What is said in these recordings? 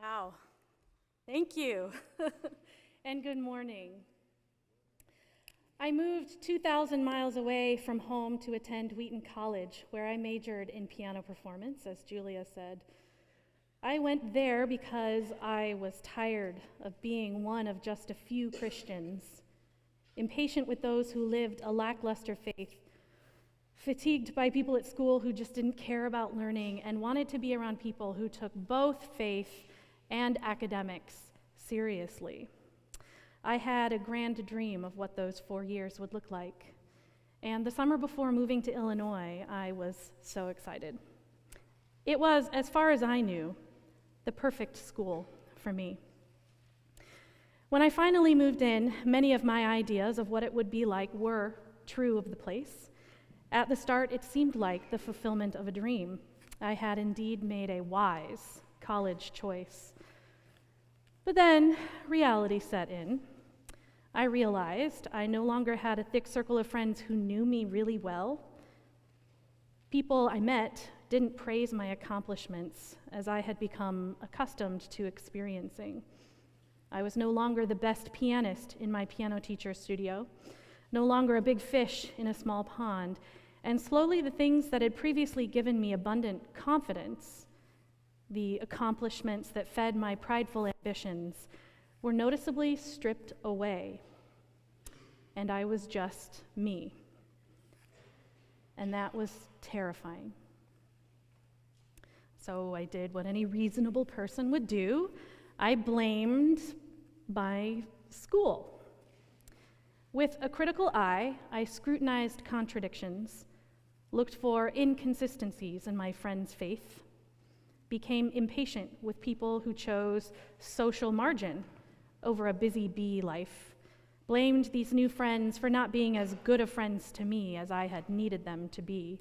Wow. Thank you. And good morning. I moved 2,000 miles away from home to attend Wheaton College, where I majored in piano performance, as Julia said. I went there because I was tired of being one of just a few Christians, impatient with those who lived a lackluster faith, fatigued by people at school who just didn't care about learning and wanted to be around people who took both faith and academics seriously. I had a grand dream of what those 4 years would look like. And the summer before moving to Illinois, I was so excited. It was, as far as I knew, the perfect school for me. When I finally moved in, many of my ideas of what it would be like were true of the place. At the start, it seemed like the fulfillment of a dream. I had indeed made a wise college choice. But then reality set in. I realized I no longer had a thick circle of friends who knew me really well. People I met didn't praise my accomplishments as I had become accustomed to experiencing. I was no longer the best pianist in my piano teacher's studio, no longer a big fish in a small pond, and slowly the things that had previously given me abundant confidence, the accomplishments that fed my prideful ambitions, were noticeably stripped away, and I was just me. And that was terrifying. So I did what any reasonable person would do. I blamed my school. With a critical eye, I scrutinized contradictions, looked for inconsistencies in my friends' faith, became impatient with people who chose social margin over a busy bee life, blamed these new friends for not being as good of friends to me as I had needed them to be.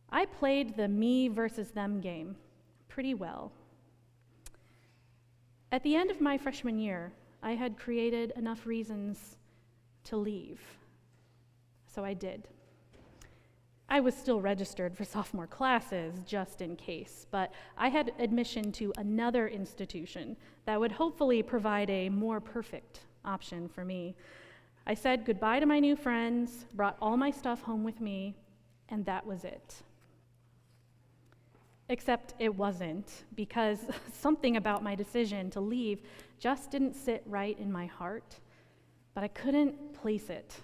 I played the me versus them game pretty well. At the end of my freshman year, I had created enough reasons to leave, so I did. I was still registered for sophomore classes, just in case, but I had admission to another institution that would hopefully provide a more perfect option for me. I said goodbye to my new friends, brought all my stuff home with me, and that was it. Except it wasn't, because something about my decision to leave just didn't sit right in my heart, but I couldn't place it.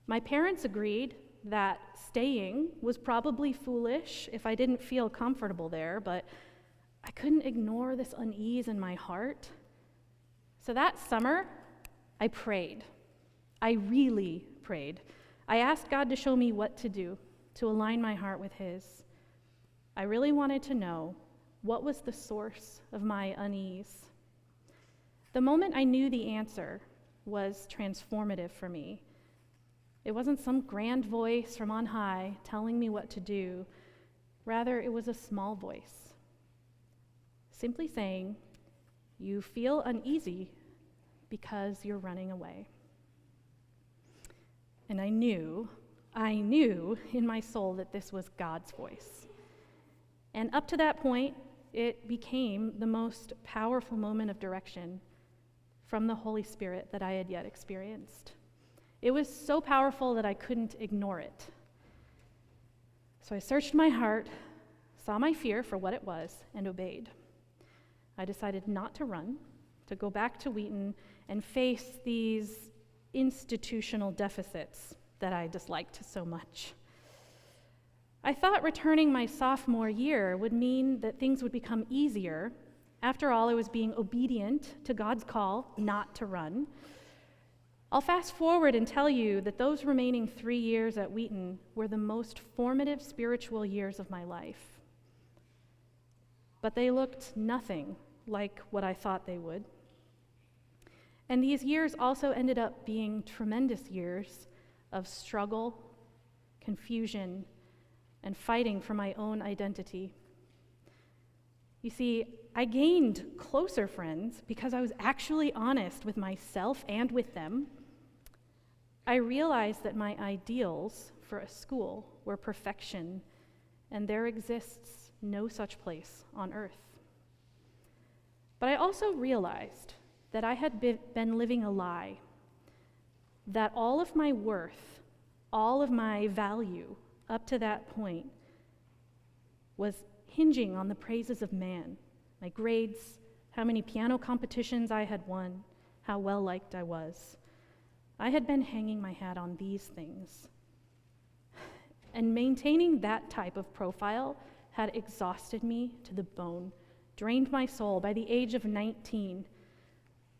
My parents agreed that staying was probably foolish if I didn't feel comfortable there, but I couldn't ignore this unease in my heart. So that summer, I prayed. I really prayed. I asked God to show me what to do, to align my heart with His. I really wanted to know what was the source of my unease. The moment I knew the answer was transformative for me. It wasn't some grand voice from on high telling me what to do. Rather, it was a small voice, simply saying, "You feel uneasy because you're running away." And I knew in my soul that this was God's voice. And up to that point, it became the most powerful moment of direction from the Holy Spirit that I had yet experienced. It was so powerful that I couldn't ignore it. So I searched my heart, saw my fear for what it was, and obeyed. I decided not to run, to go back to Wheaton and face these institutional deficits that I disliked so much. I thought returning my sophomore year would mean that things would become easier. After all, I was being obedient to God's call not to run. I'll fast forward and tell you that those remaining 3 years at Wheaton were the most formative spiritual years of my life. But they looked nothing like what I thought they would. And these years also ended up being tremendous years of struggle, confusion, and fighting for my own identity. You see, I gained closer friends because I was actually honest with myself and with them. I realized that my ideals for a school were perfection, and there exists no such place on earth. But I also realized that I had been living a lie, that all of my worth, all of my value up to that point was hinging on the praises of man, my grades, how many piano competitions I had won, how well liked I was. I had been hanging my hat on these things. And maintaining that type of profile had exhausted me to the bone, drained my soul by the age of 19.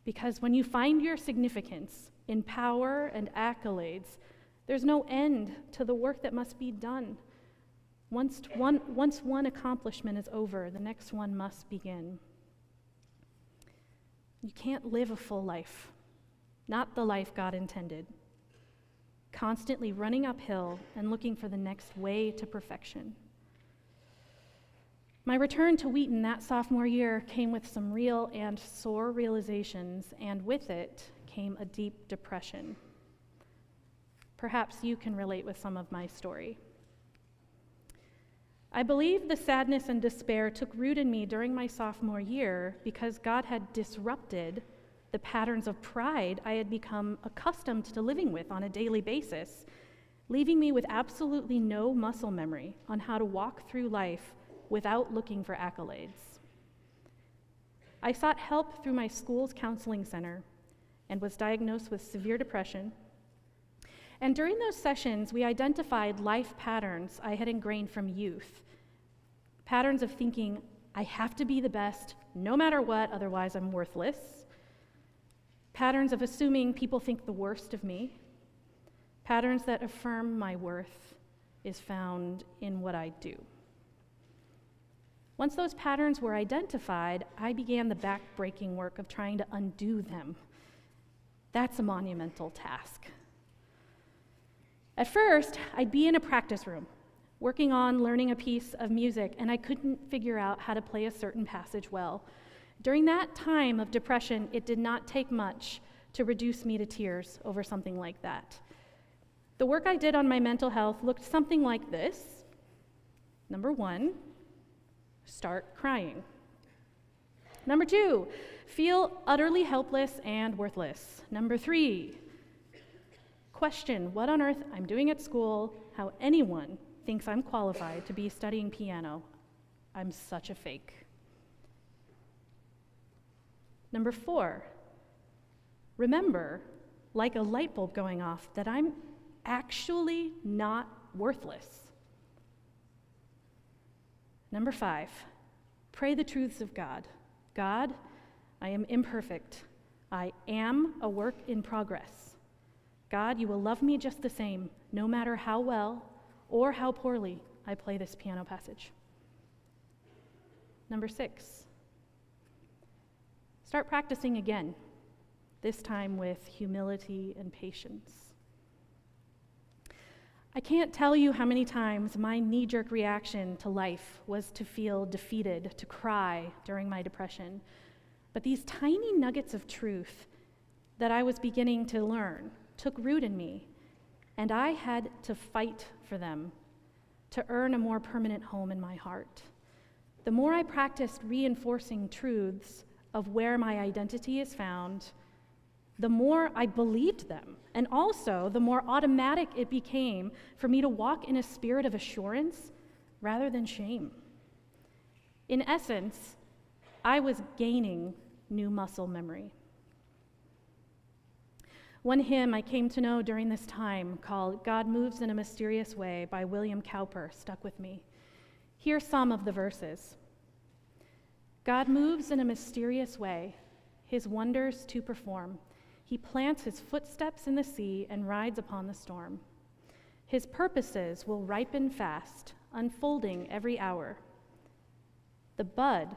Because when you find your significance in power and accolades, there's no end to the work that must be done. Once one accomplishment is over, the next one must begin. You can't live a full life, not the life God intended, constantly running uphill and looking for the next way to perfection. My return to Wheaton that sophomore year came with some real and sore realizations, and with it came a deep depression. Perhaps you can relate with some of my story. I believe the sadness and despair took root in me during my sophomore year because God had disrupted the patterns of pride I had become accustomed to living with on a daily basis, leaving me with absolutely no muscle memory on how to walk through life without looking for accolades. I sought help through my school's counseling center and was diagnosed with severe depression. And during those sessions, we identified life patterns I had ingrained from youth. Patterns of thinking, I have to be the best no matter what, otherwise I'm worthless. Patterns of assuming people think the worst of me. Patterns that affirm my worth is found in what I do. Once those patterns were identified, I began the back-breaking work of trying to undo them. That's a monumental task. At first, I'd be in a practice room, working on learning a piece of music, and I couldn't figure out how to play a certain passage well. During that time of depression, it did not take much to reduce me to tears over something like that. The work I did on my mental health looked something like this. Number 1, start crying. Number 2, feel utterly helpless and worthless. Number 3, question what on earth I'm doing at school, how anyone thinks I'm qualified to be studying piano. I'm such a fake. Number 4, remember, like a light bulb going off, that I'm actually not worthless. Number 5, pray the truths of God. God, I am imperfect. I am a work in progress. God, you will love me just the same, no matter how well or how poorly I play this piano passage. Number 6, start practicing again, this time with humility and patience. I can't tell you how many times my knee-jerk reaction to life was to feel defeated, to cry during my depression. But these tiny nuggets of truth that I was beginning to learn took root in me, and I had to fight for them to earn a more permanent home in my heart. The more I practiced reinforcing truths of where my identity is found, the more I believed them, and also the more automatic it became for me to walk in a spirit of assurance rather than shame. In essence, I was gaining new muscle memory. One hymn I came to know during this time, called God Moves in a Mysterious Way by William Cowper, stuck with me. Here's some of the verses. God moves in a mysterious way, his wonders to perform. He plants his footsteps in the sea and rides upon the storm. His purposes will ripen fast, unfolding every hour. The bud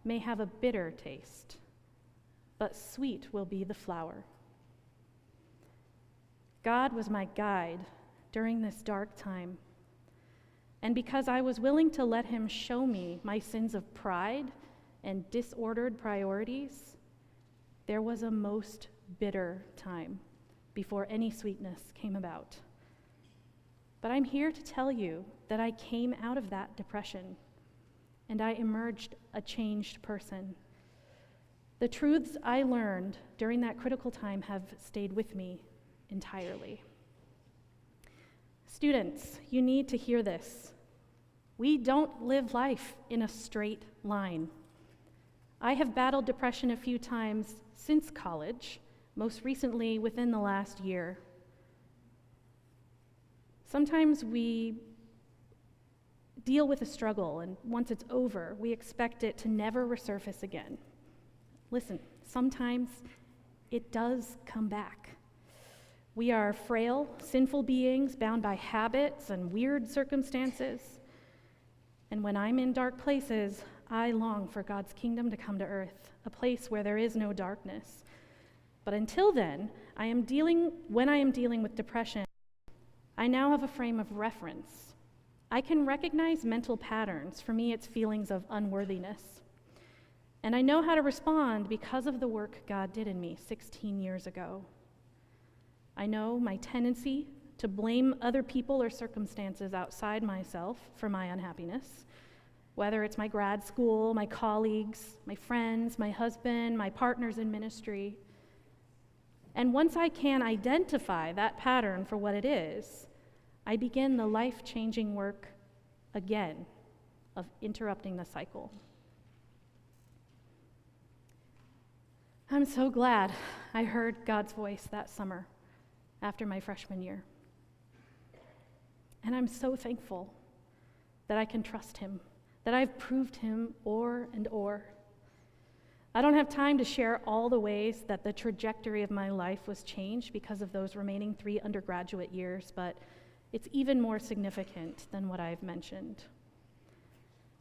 may have a bitter taste, but sweet will be the flower. God was my guide during this dark time, and because I was willing to let him show me my sins of pride and disordered priorities, there was a most bitter time before any sweetness came about. But I'm here to tell you that I came out of that depression, and I emerged a changed person. The truths I learned during that critical time have stayed with me entirely. Students, you need to hear this. We don't live life in a straight line. I have battled depression a few times since college, most recently within the last year. Sometimes we deal with a struggle, and once it's over, we expect it to never resurface again. Listen, sometimes it does come back. We are frail, sinful beings bound by habits and weird circumstances. And when I'm in dark places, I long for God's kingdom to come to earth, a place where there is no darkness. But until then, when I am dealing with depression, I now have a frame of reference. I can recognize mental patterns. For me, it's feelings of unworthiness. And I know how to respond because of the work God did in me 16 years ago. I know my tendency to blame other people or circumstances outside myself for my unhappiness, whether it's my grad school, my colleagues, my friends, my husband, my partners in ministry. And once I can identify that pattern for what it is, I begin the life-changing work again of interrupting the cycle. I'm so glad I heard God's voice that summer after my freshman year. And I'm so thankful that I can trust him, that I've proved him o'er and o'er. I don't have time to share all the ways that the trajectory of my life was changed because of those remaining 3 undergraduate years, but it's even more significant than what I've mentioned.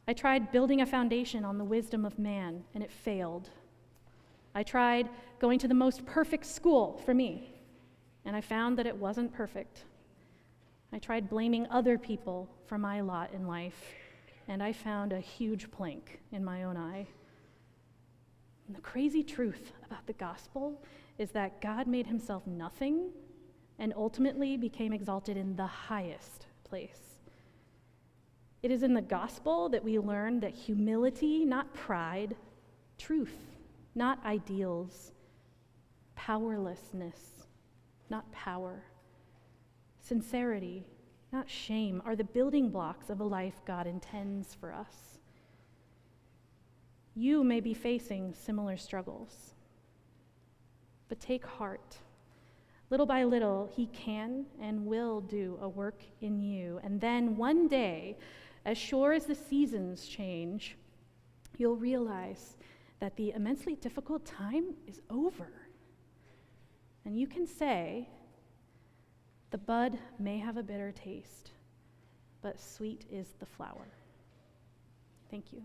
I tried building a foundation on the wisdom of man, and it failed. I tried going to the most perfect school for me, and I found that it wasn't perfect. I tried blaming other people for my lot in life, and I found a huge plank in my own eye. And the crazy truth about the gospel is that God made himself nothing and ultimately became exalted in the highest place. It is in the gospel that we learn that humility, not pride, truth, not ideals, powerlessness, not power, sincerity, not shame, are the building blocks of a life God intends for us. You may be facing similar struggles, but take heart. Little by little, he can and will do a work in you. And then one day, as sure as the seasons change, you'll realize that the immensely difficult time is over. And you can say, the bud may have a bitter taste, but sweet is the flower. Thank you.